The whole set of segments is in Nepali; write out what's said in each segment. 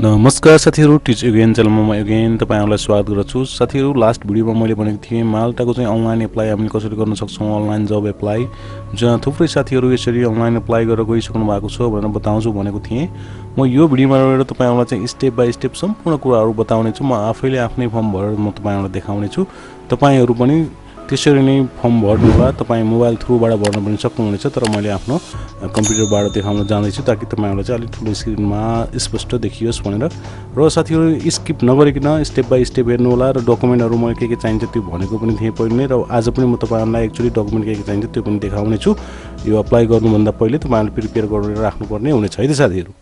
नमस्कार साथीहरु, टिच योगेन च्यानलमा म योगेन तपाईहरुलाई स्वागत गर्छु। साथीहरु, लास्ट भिडियोमा मैले भनेको थिएँ माल्टाको चाहिँ अनलाइन एप्लाई हामीले कसरी गर्न सक्छौं, अनलाइन जब एप्लाई। जहाँ थुप्रै साथीहरु यसरी अनलाइन एप्लाई गरेर गइसक्नु भएको छ भनेर बताउँछु भनेको थिएँ। म यो भिडियोमा रहेर तपाईहरुलाई चाहिँ स्टेप बाइ स्टेप सम्पूर्ण कुराहरु बताउने छु। म आफैले आफ्नै फर्म भरेर म तपाईहरुलाई देखाउने छु। तपाईहरु पनि त्यसरी नै फर्म भर्नुहोला। तपाई मोबाइल थ्रुबाट भर्न पनि सक्नुहुनेछ, तर मैले आफ्नो कम्प्युटरबाट देखाउन जाँदैछु ताकि तपाईहरुलाई चाहिँ अलि ठूलो स्क्रिनमा स्पष्ट देखियोस् भनेर। र साथीहरु, स्किप नगरिकन स्टेप बाइ स्टेप हेर्नु होला। र डकुमेन्टहरु मैले के चाहिन्छ त्यो भनेको पनि थिएँ पहिले नै, र आज पनि म तपाईहरुलाई एक्चुअली डकुमेन्ट के चाहिन्छ त्यो पनि देखाउने छु। यो अप्लाई गर्नुभन्दा पहिले तपाईहरुले प्रिपेयर गरेर राख्नुपर्ने हुनेछ है त साथीहरु।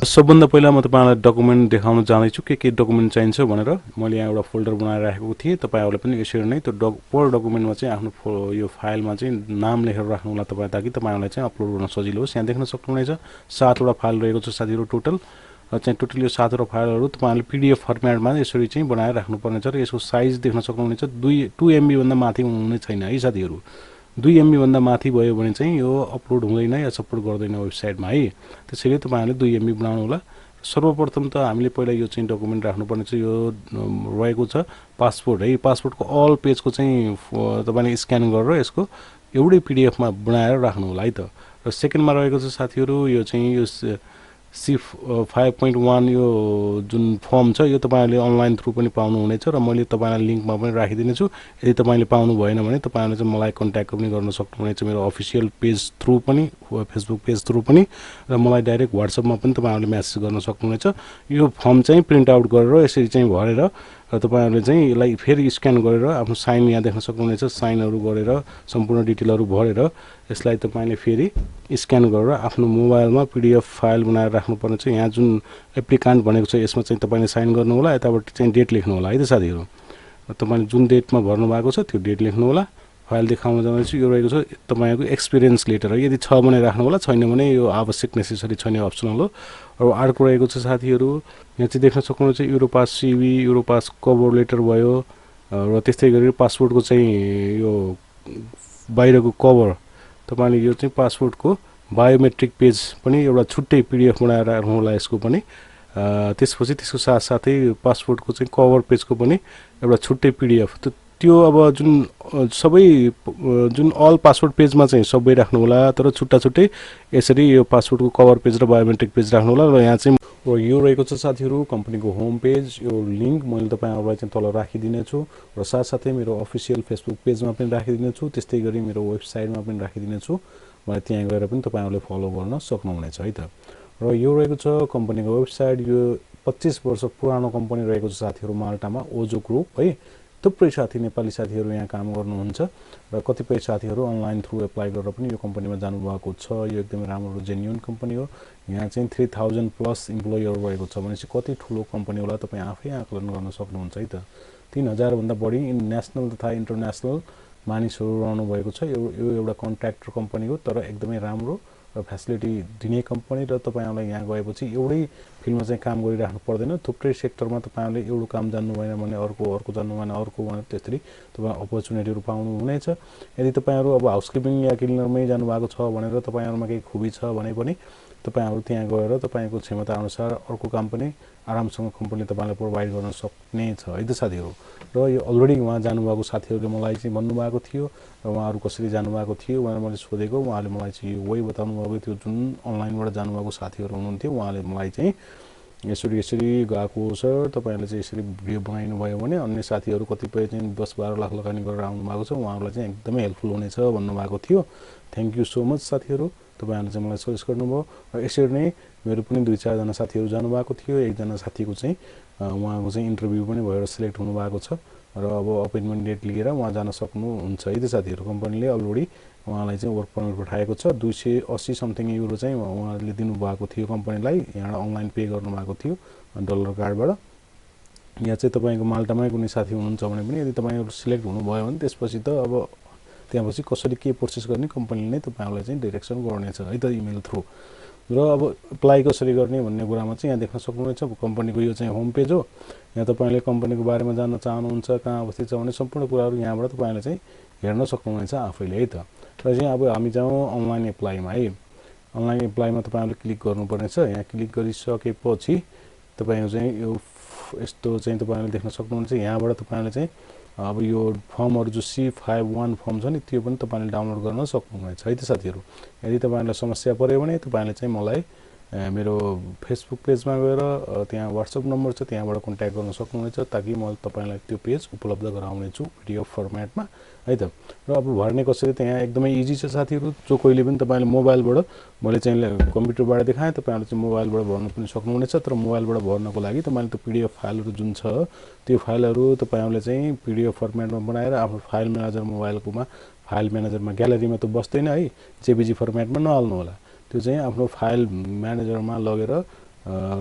सबभन्दा पहिला म तपाईहरुलाई डकुमेन्ट देखाउन जाँदैछु के डकुमेन्ट चाहिन्छ भनेर। मैले यहाँ एउटा फोल्डर बनाएर राखेको थिएँ। तपाईहरुले पनि यसरी नै त्यो पर डकुमेन्टमा चाहिँ आफ्नो यो फाइलमा चाहिँ नाम लेखेर राख्नु होला तपाई, ताकि तपाईहरुलाई चाहिँ अपलोड गर्न सजिलो होस्। यहाँ देख्न सक्नुहुनेछ 7 वटा फाइल रहेको छ साथीहरु टोटल। र चाहिँ टोटल यो 7 वटा फाइलहरु तपाईहरुले पीडीएफ फर्मेटमा यसरी चाहिँ बनाएर राख्नुपर्ने छ। र यसको साइज देख्न सक्नुहुनेछ 2 MB भन्दा माथि हुनु छैन है साथीहरु। 2 MB भन्दा माथि भयो भने चाहिँ यो अपलोड हुँदैन या सपोर्ट गर्दैन वेबसाइटमा है। त्यसैले तपाईहरुले 2 MB बनाउनु होला। सर्वप्रथम त हामीले पहिला यो चाहिँ डकुमेन्ट राख्नुपर्ने छ। यो रहेको छ पासपोर्ट है। पासपोर्टको अल पेजको चाहिँ तपाईले स्क्यान गरेर यसको एउटै पीडीएफ मा बनाएर राख्नु होला है त। र सेकेन्डमा रहेको छ साथीहरु यो चाहिँ यो सिफ 5.1 यो जुन फर्म छ यो तपाईहरुले अनलाइन थ्रु पनि पाउनु हुनेछ, र मैले तपाईलाई लिंकमा पनि राखिदिने छु। यदि तपाईले पाउनु भएन भने तपाईहरुले चाहिँ मलाई कन्ट्याक्ट पनि गर्न सक्नुहुनेछ मेरो अफिसियल पेज थ्रु पनि, फेसबुक पेज थ्रु पनि, र मलाई डाइरेक्ट व्हाट्सएपमा पनि तपाईहरुले मेसेज गर्न सक्नुहुनेछ। यो फर्म चाहिँ प्रिन्ट आउट गरेर यसरी चाहिँ भरेर र तपाईहरुले चाहिँ यसलाई फेरि स्क्यान गरेर आफ्नो साइन यहाँ देख्न सक्नुहुनेछ, साइनहरु गरेर सम्पूर्ण डिटेलहरु भरेर यसलाई तपाईले फेरि स्क्यान गरेर आफ्नो मोबाइलमा पीडीएफ फाइल बनाएर राख्नुपर्ने छ। यहाँ जुन एप्लिकान्ट भनेको छ यसमा चाहिँ तपाईले साइन गर्नु होला। यताबाट चाहिँ डेट लेख्नु होला है त साथीहरु। तपाईले जुन डेटमा भर्नु भएको छ त्यो डेट लेख्नु होला। फाइल देखाउन जाँदैछु। यो रहेको छ तपाईको एक्सपिरियन्स लेटर है। यदि छ भने राख्नु होला, छैन भने यो आवश्यक नेसेसरी छैन, अप्सनल हो। र अर्को रहेको छ साथीहरु यहाँ चाहिँ देख्न सक्नुहुन्छ युरोपास सीवी, युरोपास कभर लेटर भयो, र त्यस्तै गरी पासपोर्टको चाहिँ यो बाहिरको कभर तपाईले यो चाहिँ पासपोर्टको बायोमेट्रिक पेज पनि एउटा छुट्टै पीडीएफ बनाएर राख्नु होला यसको पनि। त्यसपछि त्यसको साथसाथै पासपोर्टको चाहिँ कभर पेजको पनि एउटा छुट्टै पीडीएफ। त्यो अब सबै जुन अल पासपोर्ट पेजमा चाहिँ सबै राख्नु होला, तर छुट्टा छुट्टै यसरी यो पासपोर्टको कभर पेज र बायोमेट्रिक पेज राख्नु होला। र यहाँ चाहिँ यो रहेको छ साथीहरु कम्पनीको होम पेज। यो लिंक मैले तपाईहरुलाई चाहिँ तल राखिदिने छु, र साथसाथै मेरो अफिसियल फेसबुक पेजमा पनि राखिदिने छु। त्यस्तै गरी मेरो वेबसाइटमा पनि राखिदिने छु। मलाई त्यहाँ गएर पनि तपाईहरुले फलो गर्न सक्नुहुनेछ है त। र यो रहेको छ कम्पनीको वेबसाइट। यो 25 वर्ष पुरानो कम्पनी रहेको छ साथीहरु माल्टामा, ओजो ग्रुप है। थुप्रै साथी नेपाली साथीहरु यहाँ काम गर्नुहुन्छ, र कतिपय साथीहरु अनलाइन थ्रु एप्लाई गरेर पनि यो कम्पनीमा जानु भएको छ। यो एकदमै राम्रो जेन्युइन कम्पनी हो। यहाँ चाहिँ 3000 प्लस इम्प्लोयीहरु रहेको छ भनेपछि कति ठूलो कम्पनी होला तपाई आफै आकलन गर्न सक्नुहुन्छ है त। 3000 भन्दा बढी नेशनल तथा इन्टरनेशनल मानिसहरु रहनु भएको छ। यो एउटा कन्ट्र्याक्टर कम्पनी हो, तर एकदमै राम्रो र फ्यासिलिटी दिने कम्पनी। र तपाईहरुलाई यहाँ गएपछि एउटै फिल्डमा चाहिँ काम गरिराख्नु पर्दैन। थुप्रै सेक्टरमा तपाईहरुले एउटा काम जान्नु भएन भने अर्को जान्नु भएन अर्को भनेर त्यसरी तपाई अपर्चुनिटीहरु पाउनु हुनेछ। यदि तपाईहरु अब हाउसकिपिङ या क्लिनरमै जानु भएको छ भनेर तपाईहरुमा केही खुबी छ भने पनि तपाईहरु त्यहाँ गएर तपाईको क्षमता अनुसार अर्को काम पनि आरामसँग कम्पनीले तपाईलाई प्रोवाइड गर्न सक्ने छ है त साथीहरु। र यो अलरेडी वहाँ जानुभएको साथीहरुले मलाई चाहिँ भन्नुभएको थियो, र उहाँहरु कसरी जानुभएको थियो भनेर मैले सोधेको। उहाँले मलाई चाहिँ वही बताउनु भएको थियो जुन अनलाइनबाट जानुभएको साथीहरु हुनुहुन्थ्यो। उहाँले मलाई चाहिँ यसरी गएको सर, तपाईहरुले चाहिँ यसरी भिडियो बनाइनु भयो भने अन्य साथीहरु कतिपय चाहिँ 10-12 लाख लगानी गरेर आउनु भएको छ, उहाँहरुलाई चाहिँ एकदमै हेल्पफुल हुनेछ भन्नुभएको थियो। थ्यांक यू सो मच साथीहरु, तपाईहरुले चाहिँ मलाई सजेस्ट गर्नुभयो। र यसरी नै मेरो पनि 2-4 जना साथीहरु जानुभएको थियो। एकजना साथीको चाहिँ उहाँको चाहिँ इन्टरभ्यु पनि भएर सिलेक्ट हुनु भएको छ, र अब अपोइन्टमेन्ट डेट लिएर उहाँ जान सक्नुहुन्छ है त साथीहरु। कम्पनीले अलरेडी उहाँलाई चाहिँ वर्क परमिट पठाएको छ। 280 समथिङ युरो चाहिँ उहाँले दिनु भएको थियो कम्पनीलाई। यहाँ अनलाइन पे गर्नु भएको थियो डलर कार्डबाट। यहाँ चाहिँ तपाईको माल्टामै कुनै साथी हुनुहुन्छ भने पनि यदि तपाईहरु सिलेक्ट हुनुभयो भने त्यसपछि त अब त्यसपछि कसरी के प्रोसेस गर्ने कम्पनीले नै तपाईहरुलाई चाहिँ डाइरेक्सन गर्नेछ है त इमेल थ्रु। र अब एप्लाई कसरी गर्ने भन्ने कुरामा चाहिँ यहाँ देख्न सक्नुहुनेछ कम्पनीको यो चाहिँ होम पेज हो यहाँ तपाईले कम्पनीको बारेमा जान्न चाहनुहुन्छ कहाँ अवस्थित छ भन्ने सम्पूर्ण कुराहरू यहाँबाट तपाईले चाहिँ हेर्न सक्नुहुनेछ आफैले है त र चाहिँ अब हामी जाउँ अनलाइन एप्लाईमा है अनलाइन एप्लाईमा तपाईले क्लिक गर्नुपर्नेछ यहाँ क्लिक गरिसकेपछि तपाईहरु चाहिँ यो यस्तो चाहिँ तपाईले देख्न सक्नुहुन्छ यहाँबाट तपाईले चाहिँ अब यो फर्महरु जो C51 फर्म छ नि त्यो पनि तपाईले डाउनलोड गर्न सक्नुहुनेछ है त साथीहरु यदि तपाईलाई समस्या पर्यो भने तपाईले चाहिँ मलाई मेरो फेसबुक पेजमा गएर त्यहाँ WhatsApp नम्बर छ त्यहाँबाट कन्ट्याक्ट गर्न सक्नुहुनेछ ताकि म तपाईलाई त्यो पेज उपलब्ध गराउने छु पीडीएफ फर्मेटमा है त र अब भर्ने कसरी त यहाँ एकदमै इजी छ साथीहरु जो कोहीले पनि तपाईले मोबाइलबाट मैले चाहिँ कम्प्युटरबाट देखाएँ तपाईहरुले चाहिँ मोबाइलबाट भर्न पनि सक्नुहुनेछ तर मोबाइलबाट भर्नको लागि तपाईले त्यो पीडीएफ फाइलहरु जुन छ त्यो फाइलहरु तपाईहरुले चाहिँ पीडीएफ फर्मेटमा बनाएर आफ्नो फाइल म्यानेजर मोबाइलकोमा फाइल म्यानेजरमा ग्यालरीमा त बस्दैन है जेपीजी फर्मेटमा नहाल्नु होला त्यो चाहिँ आफ्नो फाइल म्यानेजरमा लगेर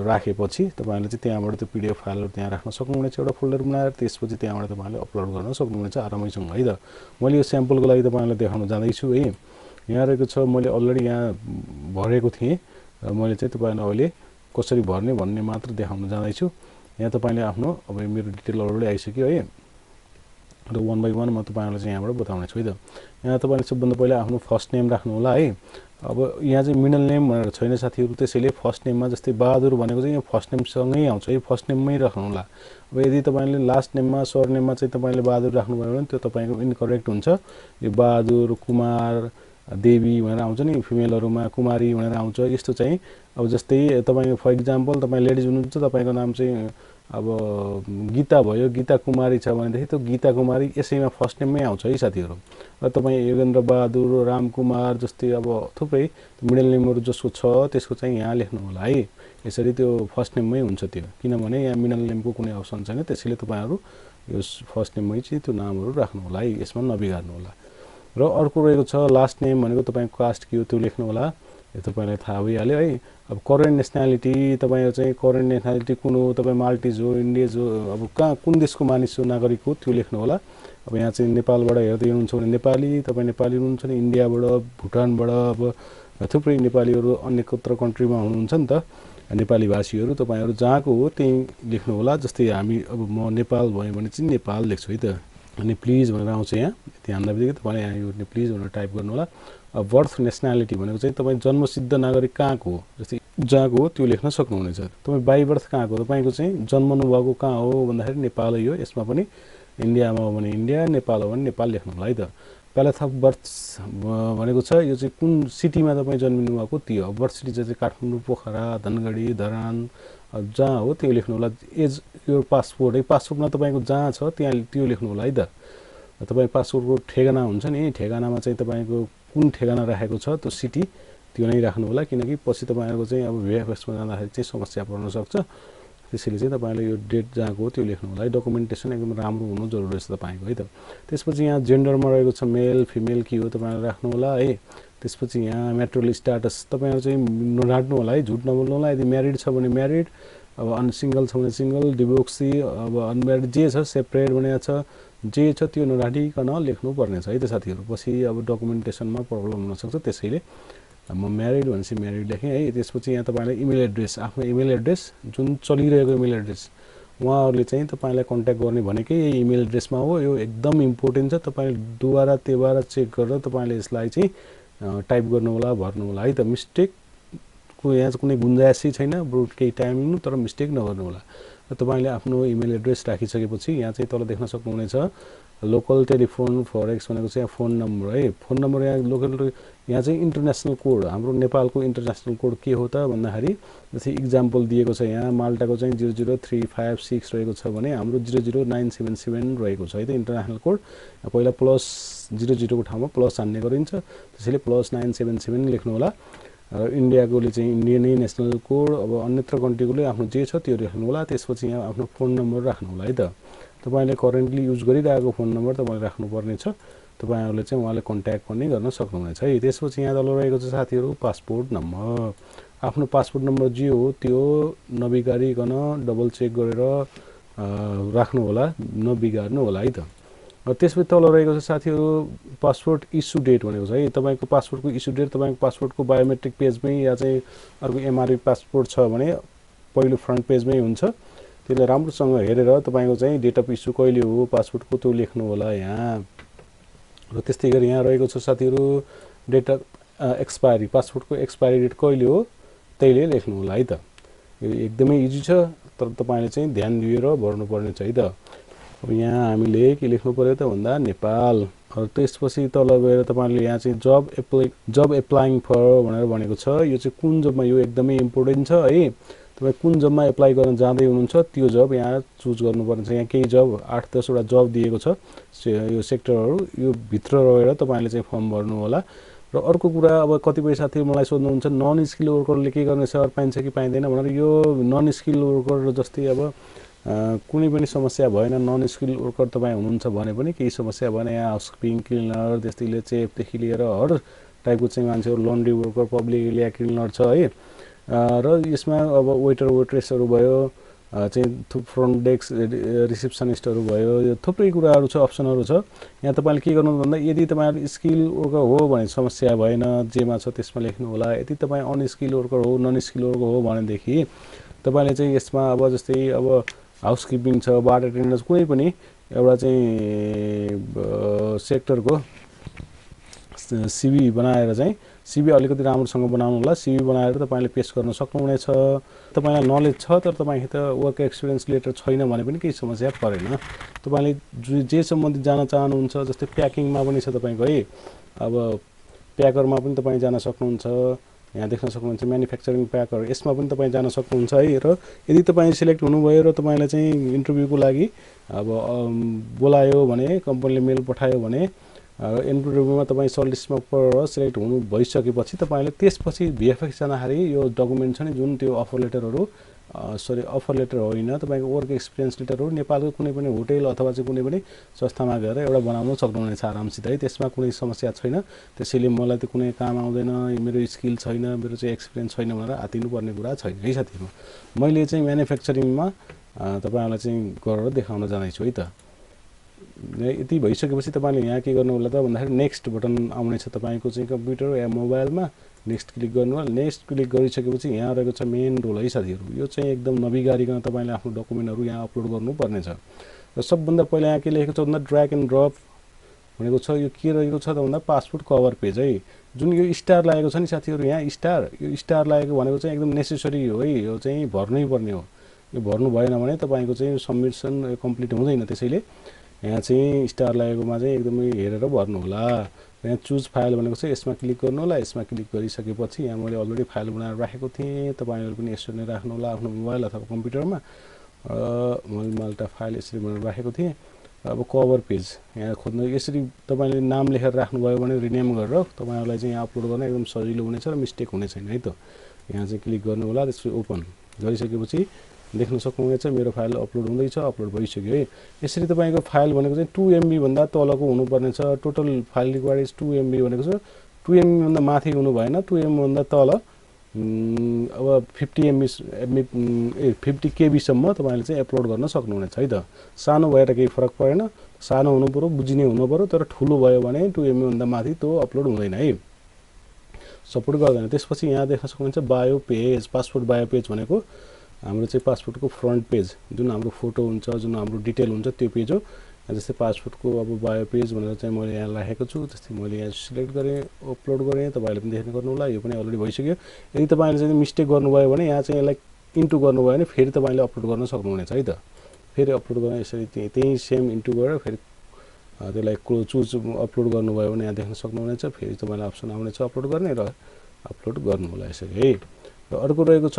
राखेपछि तपाईहरुले चाहिँ त्यहाँबाट त्यो पीडीएफ फाइलहरु त्यहाँ राख्न सक्नुहुनेछ एउटा फोल्डर बनाएर त्यसपछि त्यहाँबाट तपाईहरुले अपलोड गर्न सक्नुहुनेछ आरामैसँग है त मैले यो स्याम्पलको लागि तपाईहरुलाई देखाउन जाँदै छु है यहाँ रहेको छ मैले अलरेडी यहाँ भरेको थिएँ मैले चाहिँ तपाईहरुलाई अहिले कसरी भर्ने भन्ने मात्र देखाउन जाँदै छु यहाँ तपाईले आफ्नो अब मेरो डिटेल अलरेडी आइसक्यो है र वन बाइ वन म तपाईहरुलाई चाहिँ यहाँबाट बताउने छु है त यहाँ तपाईले सबभन्दा पहिला आफ्नो फर्स्ट नेम राख्नु होला है अब यहाँ चाहिँ मिडल नेम भनेर छैन साथीहरु त्यसैले फर्स्ट नेममा जस्तै बहादुर भनेको चाहिँ यो फर्स्ट नेम सँगै आउँछ है फर्स्ट नेममै राख्नु होला अब यदि तपाईले लास्ट नेममा सरनेममा चाहिँ तपाईले बहादुर राख्नु भयो भने त्यो तपाईको इनकरेक्ट हुन्छ यो बहादुर कुमार देवी भनेर आउँछ नि फिमेलहरुमा कुमारी भनेर आउँछ यस्तो चाहिँ अब जस्तै तपाईको फर एक्जाम्पल तपाई लेडिज हुनुहुन्छ तपाईको नाम चाहिँ अब गीता भयो गीता कुमारी छ भनेदेखि त्यो गीता कुमारी यसैमा फर्स्ट नेममै आउँछ है साथीहरु र तपाई योगेन्द्र बहादुर राम कुमार जस्तै अब थुप्रै मिडल नेमहरु जसको छ त्यसको चाहिँ यहाँ लेख्नु होला है यसरी त्यो फर्स्ट नेममै हुन्छ त्यो किनभने यहाँ मिडल नेमको कुनै अप्सन छैन त्यसैले तपाईहरु यो फर्स्ट नेममै चाहिँ त्यो नामहरु राख्नु होला है यसमा नबिगार्नु होला र अर्को रहेको छ लास्ट नेम भनेको तपाईको कास्ट के हो त्यो लेख्नु होला यो तपाईलाई थाहा भइहाल्यो है अब करेन्ट नेशनलिटी तपाईहरु चाहिँ करेन्ट नेशनलिटी कुन हो तपाई माल्टिज हो इन्डियज हो अब कहाँ कुन देशको मानिस हो नागरिक हो त्यो लेख्नु होला अब यहाँ चाहिँ नेपालबाट हेर्दै हुनुहुन्छ भने नेपाली तपाई नेपाली हुनुहुन्छ भने इन्डियाबाट भुटानबाट अब थुप्रै नेपालीहरु अन्य कत्र कन्ट्रीमा हुनुहुन्छ नि त नेपाली भाषीहरु तपाईहरु जहाँको हो त्यही लेख्नु होला जस्तै हामी अब म नेपाल भए भने चाहिँ नेपाल लेख्छु है त अनि प्लिज भनेर आउँछ यहाँ ध्यान दिँदै तपाईले यहाँ यो प्लिज भनेर टाइप गर्नु होला अब बर्थ नेशनलिटी भनेको चाहिँ तपाई जन्मसिद्ध नागरिक कहाँको हो जस्तै जहाँको हो त्यो लेख्न सक्नुहुनेछ तपाई बाइ बर्थ कहाँको तपाईको चाहिँ जन्मनु भएको कहाँ हो भन्दाखेरि नेपालै हो यसमा पनि इन्डियामा हो भने इन्डिया नेपाल हो भने नेपाल लेख्नु होला है त प्लेस अफ बर्थ भनेको छ यो चाहिँ कुन सिटीमा तपाई जन्मिनु भएको त्यो बर्थ सिटी चाहिँ काठमाडौँ पोखरा धनगढी धरान जहाँ हो त्यो लेख्नु होला एज यो पासपोर्ट है पासपोर्टमा तपाईको जहाँ छ त्यहाँ त्यो लेख्नु होला है त तपाई पासपोर्टको ठेगाना हुन्छ नि ठेगानामा चाहिँ तपाईको कुन ठेगाना राखेको छ त्यो सिटी त्यो नै राख्नु होला किनकि पछि तपाईहरुको चाहिँ अब भ्याफएसमा जाँदाखेरि चाहिँ समस्या पर्न सक्छ त्यसैले चाहिँ तपाईले यो डेट जहाँको हो त्यो लेख्नु होला है डकुमेन्टेसन एकदम राम्रो हुनु जरुरी छ तपाईको है त त्यसपछि यहाँ जेन्डरमा रहेको छ मेल फिमेल के हो तपाईले राख्नु होला है त्यसपछि यहाँ म्याट्रिमोनियल स्ट्याटस तपाईहरु चाहिँ नराख्नु होला है झुट नबोल्नु होला यदि म्यारिड छ भने म्यारिड अब अनसिंगल छ भने सिंगल डिभोर्सी अब अनम्यारिड जे छ सेपरेट भनेको छ जे छ त्यो नराखिकन लेख्नु पर्ने छ है त साथीहरु पछि अब डकुमेन्टेसनमा प्रब्लम हुन सक्छ त्यसैले म म्यारिड भनेपछि म्यारिड लेखेँ है त्यसपछि यहाँ तपाईले इमेल एड्रेस आफ्नो इमेल एड्रेस जुन चलिरहेको इमेल एड्रेस उहाँहरुले चाहिँ तपाईलाई कन्ट्याक्ट गर्ने भनेकै यही इमेल एड्रेसमा हो यो एकदम इम्पोर्टेन्ट छ तपाईले दुबारा तेबारा चेक गरेर तपाईले यसलाई चाहिँ टाइप गर्नु होला भर्नु होला है त मिस्टेक को यहाँ कुनै गुन्जाइसै छैन बरु केही टाइम लिनु तर मिस्टेक नगर्नु होला र तपाईले आफ्नो इमेल एड्रेस राखिसकेपछि यहाँ चाहिँ तल देख्न सक्नुहुनेछ लोकल टेलिफोन फरेक्स भनेको चाहिँ फोन नम्बर है फोन नम्बर यहाँ लोकल यहाँ चाहिँ इन्टरनेशनल कोड हाम्रो नेपालको इन्टरनेशनल कोड के हो त भन्दाखेरि जस्तै एक्जाम्पल दिएको छ यहाँ माल्टाको चाहिँ 00356 रहेको छ भने हाम्रो 00977 रहेको छ है त इन्टरनेशनल कोड पहिला प्लस 00 को ठाउँमा प्लस हान्ने गरिन्छ त्यसैले +977 लेख्नु होला र इन्डियाकोले चाहिँ इन्डियन नेशनल कोड अब अन्यत्र कन्ट्रीकोले आफ्नो जे छ त्यो लेख्नु होला त्यसपछि यहाँ आफ्नो फोन नम्बर राख्नु होला है त तपाईले करेन्टली युज गरिरहेको फोन नम्बर तपाईले राख्नु पर्ने छ तपाईहरुले चाहिँ उहाँले कन्ट्याक्ट पनि गर्न सक्नुहुनेछ है त्यसपछि यहाँ तल रहेको छ साथीहरु पासपोर्ट नम्बर आफ्नो पासपोर्ट नम्बर जे हो त्यो नबिगारिकन डबल चेक गरेर राख्नु होला नबिगार्नु होला है त त्यसपछि तल रहेको छ साथीहरु पासपोर्ट इस्यु डेट भनेको छ है तपाईको पासपोर्टको इस्यु डेट तपाईको पासपोर्टको बायोमेट्रिक पेजमै या चाहिँ अर्को एमआरबी पासपोर्ट छ भने पहिलो फ्रन्ट पेजमै हुन्छ त्यसले राम्रोसँग हेरेर तपाईको चाहिँ डेट अफ इस्यु कहिले हो पासपोर्टको त्यो लेख्नु होला यहाँ र त्यस्तै गरी यहाँ रहेको छ साथीहरु डेट अफ एक्सपायरी पासपोर्टको एक्सपायरी डेट कहिले हो त्यहिले लेख्नु होला है त यो एकदमै इजी छ तर तपाईले चाहिँ ध्यान दिएर भर्नु पर्ने छ है त अब यहाँ हामीले के लेख्नु पर्यो त भन्दा नेपाल त्यसपछि तल गएर तपाईले यहाँ चाहिँ जब एप्लाइङ फर भनेर भनेको छ यो चाहिँ कुन जबमा यो एकदमै इम्पोर्टेन्ट छ है तपाई कुन जबमा एप्लाई गर्न जाँदै हुनुहुन्छ त्यो जब यहाँ चुज गर्नुपर्ने छ यहाँ केही जब 8-10 वटा जब दिएको छ यो सेक्टरहरु यो भित्र रहेर तपाईले चाहिँ फर्म भर्नु होला र अर्को कुरा अब कतिपय साथीहरु मलाई सोध्नुहुन्छ नन स्किल वर्करले के गर्ने सर पाइन्छ कि पाइदैन भनेर यो नन स्किल वर्कर जस्तै अब कुनै पनि समस्या भएन नन स्किल वर्कर तपाई हुनुहुन्छ भने पनि केही समस्या भएन यहाँ हाउसकीपिङ क्लिनर त्यस्तैले चेफ देखि लिएर हर टाइपको चाहिँ मान्छेहरु laundry worker public area cleaner छ है र यसमा अब वेटर वेट्रेसहरु भयो चाहिँ फ्रन्ट डेस्क रिसेप्सनिस्टहरु भयो यो थुप्रै कुराहरु छ अप्सनहरु छ यहाँ तपाईले के गर्नु भन्दा यदि तपाईहरु स्किल वर्कर हो भने समस्या भएन जेमा छ त्यसमा लेख्नु होला यदि तपाई अन स्किल वर्कर हो नन स्किल वर्कर हो भनेदेखि तपाईले चाहिँ यसमा अब जस्तै अब हाउसकीपिङ छ बार अटेन्डेन्स कुनै पनि एउटा चाहिँ सेक्टरको सीवी बनाएर चाहिँ सीवी अलिकति राम्रोसँग बनाउनु होला सीवी बनाएर तपाईले पेश गर्न सक्नुहुनेछ तपाईलाई नलेज छ तर तपाईको त वर्क एक्सपिरियन्स लेटर छैन भने पनि केही समस्या परेन तपाईले जे सम्बन्धित जान चाहनुहुन्छ जस्तै प्याकिङमा पनि छ तपाईको है अब प्याकरमा पनि तपाई जान सक्नुहुन्छ यहाँ देख्न सक्नुहुन्छ म्यानुफ्याक्चरिङ प्याकर यसमा पनि तपाई जान सक्नुहुन्छ है र यदि तपाई सिलेक्ट हुनुभयो र तपाईलाई चाहिँ इन्टरभ्यूको लागि अब बोलायो भने कम्पनीले मेल पठायो भने इन्टरभ्यूमा तपाई सर्टलिस्टमा परेर सिलेक्ट हुनु भइसकेपछि तपाईले त्यसपछि भिएफएक्स जाँदाखेरि यो डकुमेन्ट छ नि जुन त्यो अफर लेटरहरु सरी अफर लेटर होइन तपाईको वर्क एक्सपिरियन्स लेटरहरु नेपालको कुनै पनि होटल अथवा चाहिँ कुनै पनि संस्थामा गएर एउटा बनाउन सक्नुहुनेछ आरामसित है त्यसमा कुनै समस्या छैन त्यसैले मलाई त कुनै काम आउँदैन मेरो स्किल छैन मेरो चाहिँ एक्सपिरियन्स छैन भनेर आतिनु पर्ने कुरा छैन है साथीहरु मैले चाहिँ म्यानुफ्याक्चरिङमा तपाईहरुलाई चाहिँ गरेर देखाउन जाँदै छु है त यति भइसकेपछि तपाईले यहाँ के गर्नु होला त भन्दाखेरि नेक्स्ट बटन आउने छ तपाईको चाहिँ कम्प्युटर या मोबाइलमा नेक्स्ट क्लिक गर्नु होला नेक्स्ट क्लिक गरिसकेपछि यहाँ रहेको छ मेन रोल है साथीहरु यो चाहिँ एकदम नबिगारिकन तपाईले आफ्नो डकुमेन्टहरु यहाँ अपलोड गर्नु पर्ने छ र सबभन्दा पहिला यहाँ के लेखेको छ भन्दा ड्र्याग एन्ड ड्रप भनेको छ यो के रहेको छ त भन्दा पासपोर्ट कभर पेज है जुन यो स्टार लागेको छ नि साथीहरु यहाँ यो स्टार लागेको भनेको चाहिँ एकदम नेसेसरी हो है यो चाहिँ भर्नै पर्ने हो यो भर्नु भएन भने तपाईको चाहिँ सबमिसन कम्प्लिट हुँदैन त्यसैले यहाँ चाहिँ स्टार लागेकोमा चाहिँ एकदमै हेरेर भर्नु होला यहाँ चुज फाइल भनेको छ यसमा क्लिक गर्नु होला यसमा क्लिक गरिसकेपछि यहाँ मैले अलरेडी फाइल बनाएर राखेको थिएँ तपाईहरुले पनि यसरी नै राख्नु होला आफ्नो मोबाइल अथवा कम्प्युटरमा मैले माल्टा फाइल यसरी बनाएर राखेको थिएँ अब कभर पेज यहाँ खोज्नु यसरी तपाईले नाम लेखेर राख्नु भयो भने रिनेम गरेर तपाईहरुलाई चाहिँ यहाँ अपलोड गर्न एकदम सजिलो हुनेछ र मिस्टेक हुने छैन है त यहाँ चाहिँ क्लिक गर्नु होला त्यसपछि ओपन गरिसकेपछि देख्न सक्नुहुनेछ मेरो फाइल अपलोड हुँदैछ अपलोड भइसक्यो है यसरी तपाईको फाइल भनेको चाहिँ 2 MB भन्दा तलको हुनुपर्ने छ total file required is 2 MB भनेको छ 2 MB भन्दा माथि हुनु भएन 2 MB भन्दा तल अब 50 KB सम्म तपाईले चाहिँ अपलोड गर्न सक्नुहुनेछ है त सानो भएर केही फरक परेन सानो हुनु पर्यो बुझिने हुनु पर्यो तर ठुलो भयो भने 2 MB भन्दा माथि त्यो अपलोड हुँदैन है सपोर्ट गर्दैन त्यसपछि यहाँ देख्न सक्नुहुन्छ bio page passport bio page भनेको हाम्रो चाहिँ पासपोर्टको फ्रन्ट पेज जुन हाम्रो फोटो हुन्छ जुन हाम्रो डिटेल हुन्छ त्यो पेज हो जस्तै पासपोर्टको अब बायो पेज भनेर चाहिँ मैले यहाँ राखेको छु जस्तै मैले यहाँ सिलेक्ट गरे अपलोड गरे तपाईले पनि देख्न गर्नु होला यो पनि अलरेडी भइसक्यो यदि तपाईले चाहिँ मिस्टेक गर्नुभयो भने यहाँ चाहिँ यसलाई इन्टु गर्नुभयो भने फेरि तपाईले अपलोड गर्न सक्नुहुनेछ है त फेरि अपलोड गर्न यसरी त्यही सेम इन्टु गरेर फेरि त्यसलाई चुज अपलोड गर्नुभयो भने यहाँ देख्न सक्नुहुनेछ फेरि तपाईलाई अप्सन आउनेछ अपलोड गर्ने र अपलोड गर्नु होला यसरी है र अर्को रहेको छ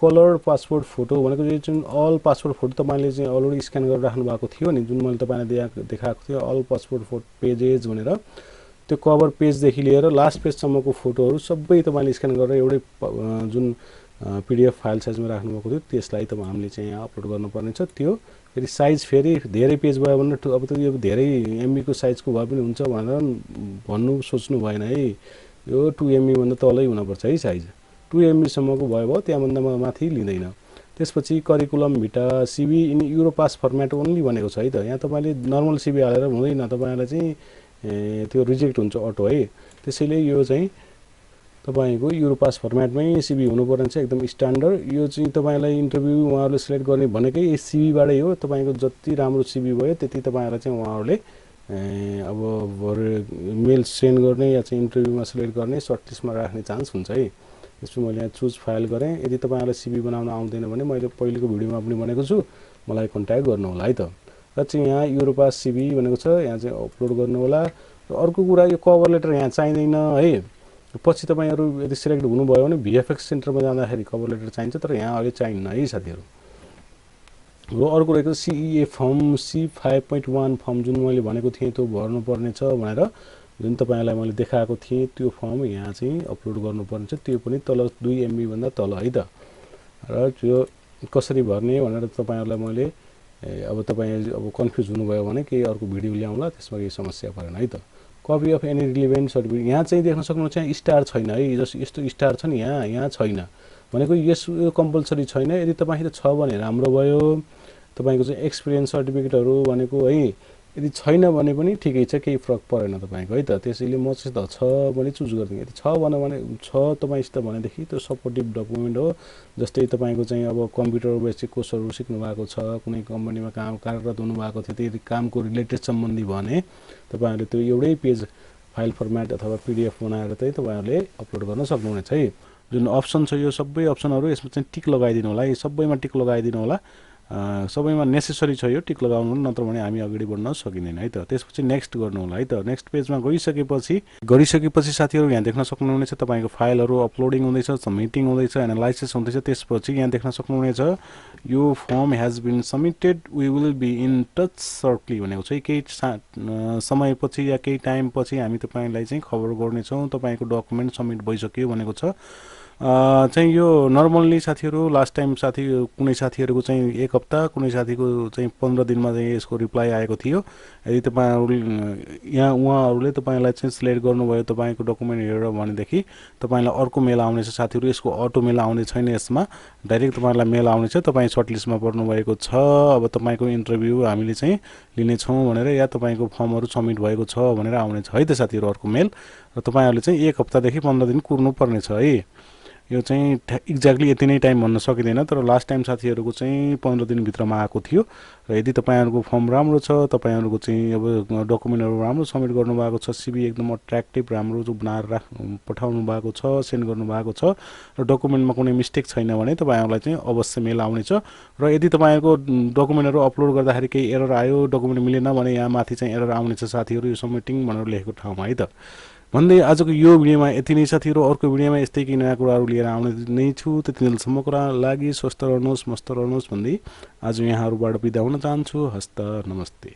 कलर पासपोर्ट फोटो भनेको यो जुन अल पासपोर्ट फोटो तपाईले चाहिँ अलरेडी स्क्यान गरेर राख्नु भएको थियो नि जुन मैले तपाईलाई देखाएको थिएँ अल पासपोर्ट फोटो पेजेज भनेर त्यो कभर पेज देखि लिएर लास्ट पेज सम्मको फोटोहरु सबै तपाईले स्क्यान गरेर एउटै जुन पीडीएफ फाइल साइजमा राख्नु भएको थियो त्यसलाई त हामीले चाहिँ यहाँ अपलोड गर्नुपर्ने छ त्यो फेरि साइज फेरि धेरै पेज भयो भने अब त यो धेरै एमबी को साइजको भए पनि हुन्छ भनेर भन्नु सोच्नु भएन है यो 2 MB भन्दा तलै हुन पर्छ है साइज 2 MB सम्मको भयो त्यहाँ भन्दा माथि लिँदैन त्यसपछि curriculum vitae CV in Europass format only भनेको छ है त। यहाँ तपाईले नर्मल सिभी हालेर हुँदैन, तपाईलाई चाहिँ त्यो रिजेक्ट हुन्छ अटो है। त्यसैले यो चाहिँ तपाईको युरोपास फर्मेटमै सिभी हुनुपर्ने छ, एकदम स्ट्यान्डर्ड। यो चाहिँ तपाईलाई इन्टरभ्यु उहाँहरूले सिलेक्ट गर्ने भनेकै यस सिभीबाटै हो। तपाईको जति राम्रो सिभी भयो त्यति तपाईहरुलाई चाहिँ उहाँहरूले अब मेल सेन्ड गर्ने या चाहिँ इन्टरभ्युमा सिलेक्ट गर्ने, सर्टलिस्टमा राख्ने चान्स हुन्छ है। त्यसपछि मैले यहाँ चुज फाइल गरेँ। यदि तपाईहरुलाई सिभी बनाउन आउँदैन भने मैले पहिलेको भिडियोमा पनि भनेको छु, मलाई कन्ट्याक्ट गर्नु होला है त। र चाहिँ यहाँ युरोपास सिभी भनेको छ, यहाँ चाहिँ अपलोड गर्नु होला। र अर्को कुरा यो कभर लेटर यहाँ चाहिँदैन है। पछि तपाईहरु यदि सिलेक्ट हुनुभयो भने भिएफएक्स सेन्टरमा जाँदाखेरि कभर लेटर चाहिन्छ, तर यहाँ अहिले चाहिन्न है साथीहरु। र अर्को रहेको सीईए फर्म C5.1 फर्म जुन मैले भनेको थिएँ त्यो भर्नुपर्ने छ भनेर, जुन तपाईलाई मैले देखाएको थिएँ त्यो फर्म यहाँ चाहिँ अपलोड गर्नुपर्ने छ। त्यो पनि तल 2 MB भन्दा तल है त। र त्यो कसरी भर्ने भनेर तपाईहरुलाई मैले अब तपाई अब कन्फ्युज हुनुभयो भने केही अर्को भिडियो ल्याउँला, त्यसमा केही समस्या परेन है त। Copy of any relevant certificate यहाँ चाहिँ देख्न सक्नुहुन्छ, यहाँ स्टार छैन है। जस्तो यस्तो स्टार छ नि यहाँ छैन भनेको यस कम्पलसरी छैन। यदि तपाईसित छ भने राम्रो भयो। तपाईको चाहिँ एक्सपिरियन्स सर्टिफिकेटहरु भनेको है, यदि छैन भने पनि ठिकै छ, केही फरक परेन तपाईको है त। त्यसैले म चाहिँ त छ भने चुज गर्दिन। यदि छ भने छ तपाईसित भनेदेखि त्यो सपोर्टिभ डकुमेन्ट हो। जस्तै तपाईको चाहिँ अब कम्प्युटर बेसिक कोर्सहरु सिक्नु भएको छ, कुनै कम्पनीमा काम कार्यरत हुनु भएको थियो, त्यही कामको रिलेटेड सम्बन्धी भने तपाईहरुले त्यो एउटै पेज फाइल फर्मेट अथवा पीडीएफ बनाएर चाहिँ तपाईहरुले अपलोड गर्न सक्नुहुनेछ है। जुन अप्सन छ यो सबै अप्सनहरु यसमा चाहिँ टिक लगाइदिनु होला है। सबैमा टिक लगाइदिनु होला। सबैमा नेसेसरी छ यो टिक लगाउनु, नत्र भने हामी अगाडि बढ्न सकिदैन है त। त्यसपछि नेक्स्ट गर्नु होला है त। नेक्स्ट पेजमा गइसकेपछि साथीहरु यहाँ देख्न सक्नुहुनेछ तपाईको फाइलहरु अपलोडिङ हुँदैछ, सबमिटिङ हुँदैछ, एनालाइसिस हुँदैछ। त्यसपछि यहाँ देख्न सक्नुहुनेछ यो form has been submitted, we will be in touch shortly भनेको छ। केही समयपछि या केही टाइमपछि हामी तपाईलाई चाहिँ खबर गर्नेछौँ तपाईको डकुमेन्ट सबमिट भइसक्यो भनेको छ। चाहिँ यो नर्मल्ली साथीहरु लास्ट टाइम कुनै साथीहरुको चाहिँ 1 हप्ता, कुनै साथीको चाहिँ 15 दिनमा चाहिँ यसको रिप्लाई आएको थियो। यदि तपाईहरु यहाँ उहाँहरुले तपाईलाई चाहिँ सिलेक्ट गर्नुभयो तपाईको डकुमेन्ट हेरेर भनेदेखि तपाईलाई अर्को मेल आउनेछ साथीहरु। यसको अटो मेल आउने छैन, यसमा डाइरेक्ट तपाईलाई मेल आउनेछ तपाई सर्टलिस्टमा पर्नु भएको छ, अब तपाईको इन्टरभ्यु हामीले चाहिँ लिने छौं भनेर, या तपाईको फर्महरु सबमिट भएको छ भनेर आउनेछ है त साथीहरु अर्को मेल। र तपाईहरुले चाहिँ 1 हप्तादेखि 15 दिन कुर्नु पर्ने छ है। यो चाहिँ एक्ज्याक्टली यति नै टाइम भन्न सकिदैन, तर लास्ट टाइम साथीहरुको चाहिँ 15 दिन भित्रमा आएको थियो। र यदि तपाईहरुको फर्म राम्रो छ, तपाईहरुको चाहिँ अब डकुमेन्टहरु राम्रो सबमिट गर्नु भएको छ, सीवी एकदम अट्र्याक्टिभ राम्रो जो बनाएर पठाउनु भएको छ, सेन्ड गर्नु भएको छ, र डकुमेन्टमा कुनै मिस्टेक छैन भने तपाईहरुलाई चाहिँ अवश्य मेल आउनेछ। र यदि तपाईहरुको डकुमेन्टहरु अपलोड गर्दाखेरि केही एरर आयो, डकुमेन्ट मिलेन भने यहाँ माथि चाहिँ एरर आउनेछ साथीहरु, यो सबमिटिङ भनेर लेखेको ठाउँमा है त। भन्दै आजको यो भिडियोमा यति नै साथीहरु। अर्को भिडियोमा यस्तै केही नयाँ कुराहरु लिएर आउने नै छु। त्यतिन्जेलसम्मको लागि स्वस्थ रहनुहोस्, मस्त रहनुहोस् भन्दै आज यहाँहरुबाट बिदा हुन चाहन्छु। हस्त नमस्ते।